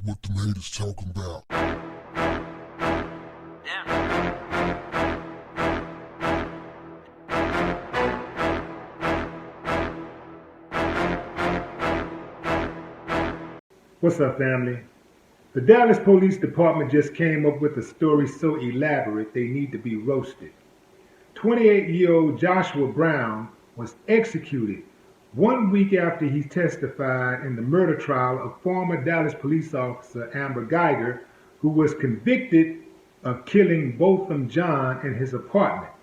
what the haters talking about. What's up, family? The Dallas Police Department just came up with a story so elaborate they need to be roasted. 28-year-old Joshua Brown was executed 1 week after he testified in the murder trial of former Dallas police officer Amber Geiger, who was convicted of killing Botham Jean in his apartment.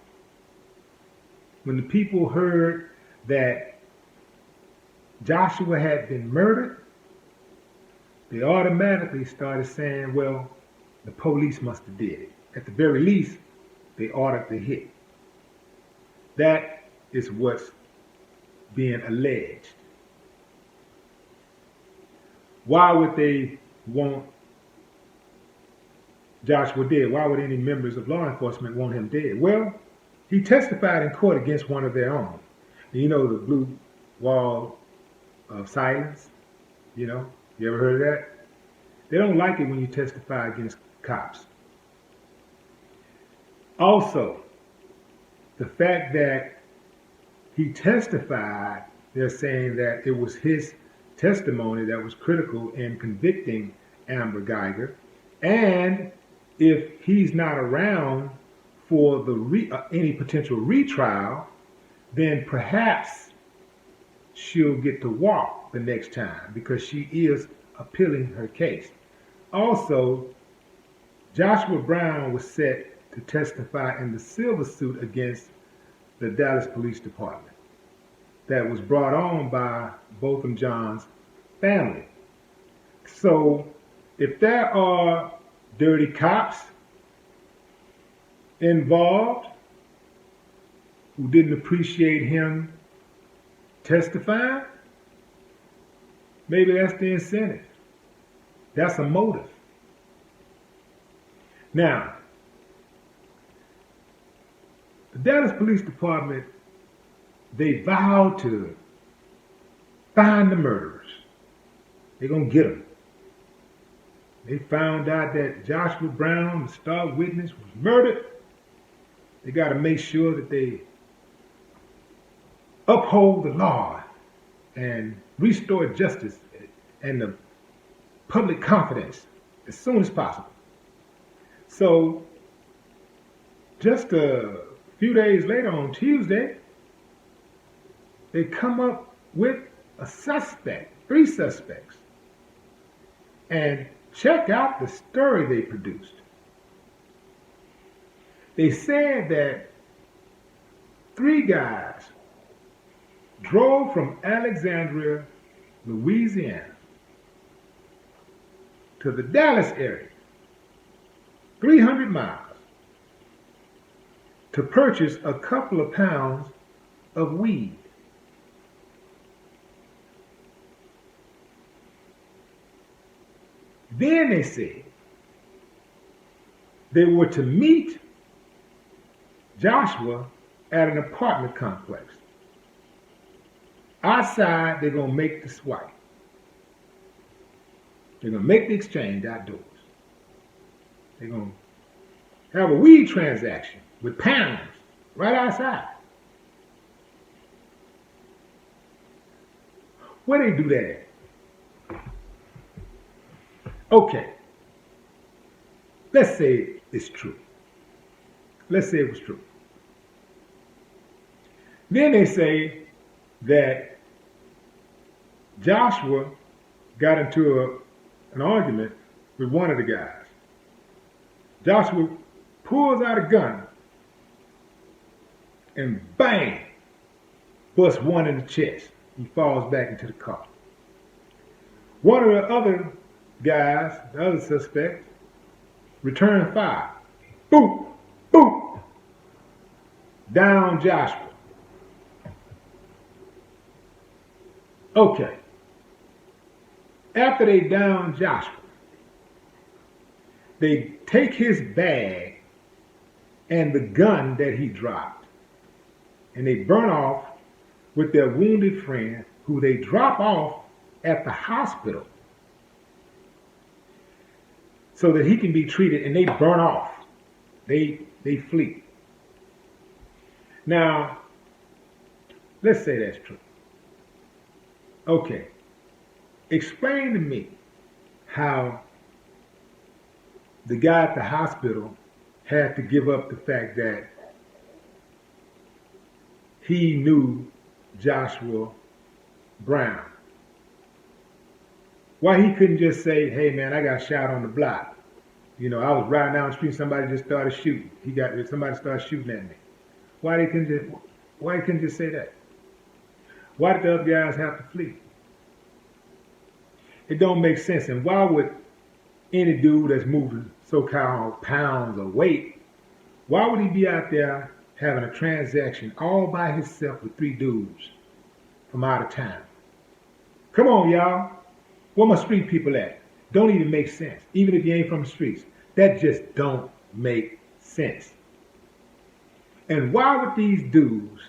When the people heard that Joshua had been murdered, they automatically started saying, well, the police must have did it. At the very least, they ordered the hit. That is what's being alleged. Why would they want Joshua dead? Why would any members of law enforcement want him dead? Well, he testified in court against one of their own. You know, the blue wall of silence, you know? You ever heard of that? They don't like it when you testify against cops. Also, the fact that he testified, they're saying that it was his testimony that was critical in convicting Amber Geiger. And if he's not around for the any potential retrial, then perhaps she'll get to walk the next time because she is appealing her case. Also, Joshua Brown was set to testify in the civil suit against the Dallas Police Department that was brought on by Botham Jean's family. So if there are dirty cops involved who didn't appreciate him testifying, maybe that's the incentive. That's a motive. Now, the Dallas Police Department, they vowed to find the murderers. They're going to get them. They found out that Joshua Brown, the star witness, was murdered. They got to make sure that they uphold the law and restore justice and the public confidence as soon as possible. So just a few days later on Tuesday, they come up with a suspect, 3 suspects. And check out the story they produced. They said that 3 guys drove from Alexandria, Louisiana to the Dallas area, 300 miles, to purchase a couple of pounds of weed. Then they said they were to meet Joshua at an apartment complex. Outside, they're going to make the swipe. They're going to make the exchange outdoors. They're going to have a weed transaction with pounds right outside. Where they do that at? Okay. Let's say it's true. Let's say it was true. Then they say that Joshua got into an argument with one of the guys. Joshua pulls out a gun and bang, busts one in the chest. He falls back into the car. One of the other guys, the other suspect, returned fire. Boom, boom, down Joshua. Okay. After they down Joshua, they take his bag and the gun that he dropped, and they burn off with their wounded friend, who they drop off at the hospital. so that he can be treated, and they burn off. They flee. Now, let's say that's true. Okay. Explain to me how the guy at the hospital had to give up the fact that he knew Joshua Brown. Why he couldn't just say, hey man, I got shot on the block. You know, I was riding down the street, somebody just started shooting. Somebody started shooting at me. Why he couldn't just say that? Why did the other guys have to flee? It don't make sense. And why would any dude that's moving so-called pounds of weight, why would he be out there having a transaction all by himself with 3 dudes from out of town? Come on, y'all. Where my street people at? Don't even make sense. Even if you ain't from the streets. That just don't make sense. And why would these dudes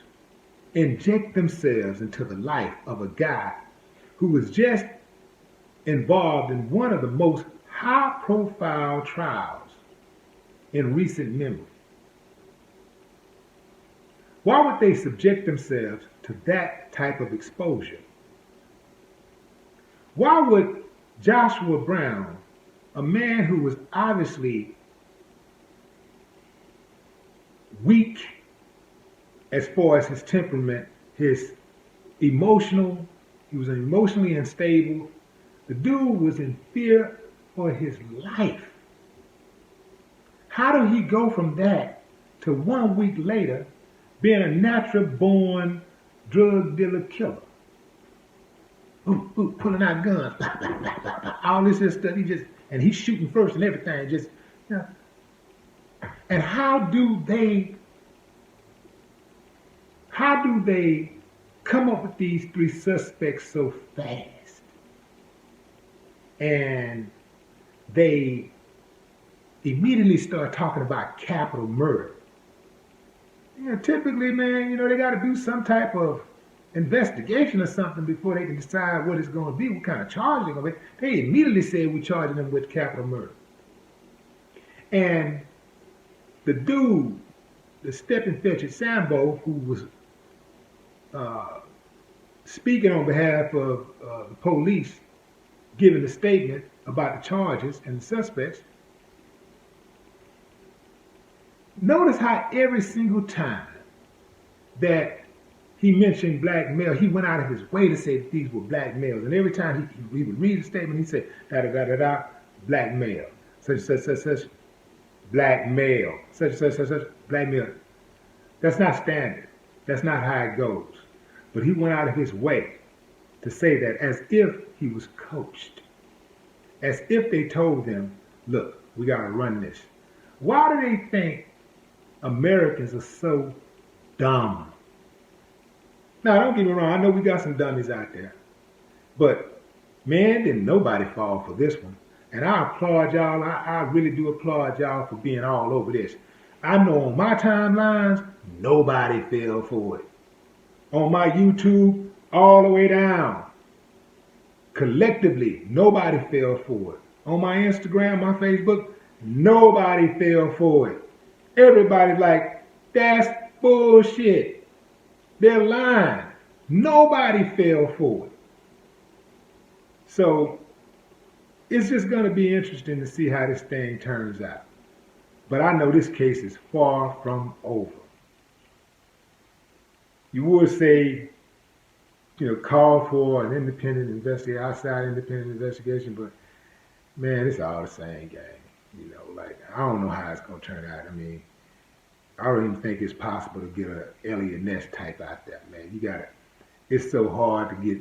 inject themselves into the life of a guy who was just involved in one of the most high-profile trials in recent memory? Why would they subject themselves to that type of exposure? Why would Joshua Brown, a man who was obviously weak as far as his temperament, he was emotionally unstable. The dude was in fear for his life. How did he go from that to 1 week later being a natural-born drug dealer killer? Pulling out guns, blah, blah, blah, blah, blah. All this stuff, and he's shooting first and everything, you know. And how do they come up with these 3 suspects so fast? And they immediately start talking about capital murder. You know, typically, man, you know, they got to do some type of investigation or something before they can decide what it's going to be, what kind of charge they're going to be. They immediately said we're charging them with capital murder. And the dude, the stepping fetch Sambo, who was speaking on behalf of the police, giving a statement about the charges and the suspects, notice how every single time that he mentioned black male, he went out of his way to say that these were black males. And every time he would read the statement, he'd say, da-da-da-da-da, black male, such, black male, such, black male. That's not standard. That's not how it goes. But he went out of his way to say that as if he was coached, as if they told him, look, we got to run this. Why do they think Americans are so dumb? Now, don't get me wrong. I know we got some dummies out there. But, man, didn't nobody fall for this one. And I applaud y'all. I really do applaud y'all for being all over this. I know on my timelines, nobody fell for it. On my YouTube, all the way down. Collectively, nobody fell for it. On my Instagram, my Facebook, nobody fell for it. Everybody like, that's bullshit. They're lying. Nobody fell for it. So it's just going to be interesting to see how this thing turns out. But I know this case is far from over. You would say, you know, call for an independent investigation, outside independent investigation, but man, it's all the same game. You know, like, I don't know how it's going to turn out. I mean, I don't even think it's possible to get a Elliot Ness type out there, man. You got to, it's so hard to get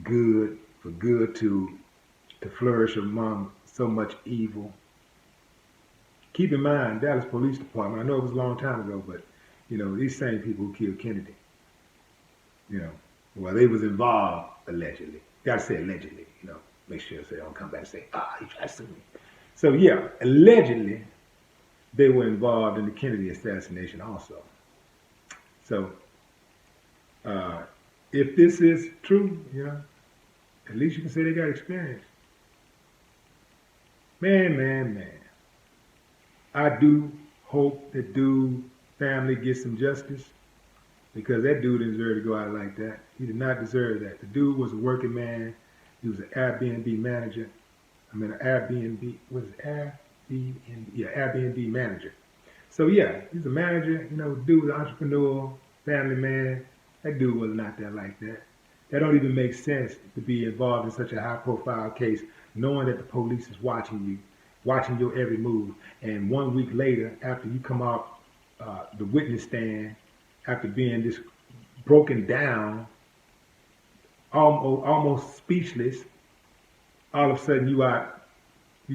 good to flourish among so much evil. Keep in mind, Dallas Police Department, I know it was a long time ago, but, you know, these same people who killed Kennedy, you know, well, they was involved, allegedly. Got to say allegedly, you know, make sure they don't come back and say, you tried to sue me. So, yeah, allegedly, they were involved in the Kennedy assassination also. So, if this is true, you know, at least you can say they got experience. Man. I do hope that dude family gets some justice because that dude didn't deserve to go out like that. He did not deserve that. The dude was a working man. He was an Airbnb manager. An Airbnb, was it Airbnb? Yeah, Airbnb manager. So yeah, he's a manager, dude was an entrepreneur, family man. That dude was not that like that. That don't even make sense to be involved in such a high profile case, knowing that the police is watching you, watching your every move. And 1 week later, after you come off the witness stand, after being just broken down, almost speechless, all of a sudden you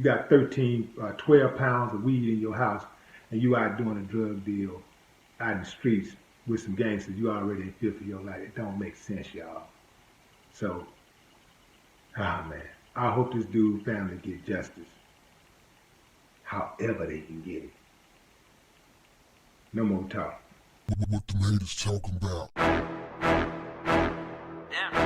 got 12 pounds of weed in your house, and you out doing a drug deal out in the streets with some gangsters. You already in fear for your life. It don't make sense, y'all. So, man, I hope this dude family get justice, however they can get it. No more talk. What the haters talking about? Damn.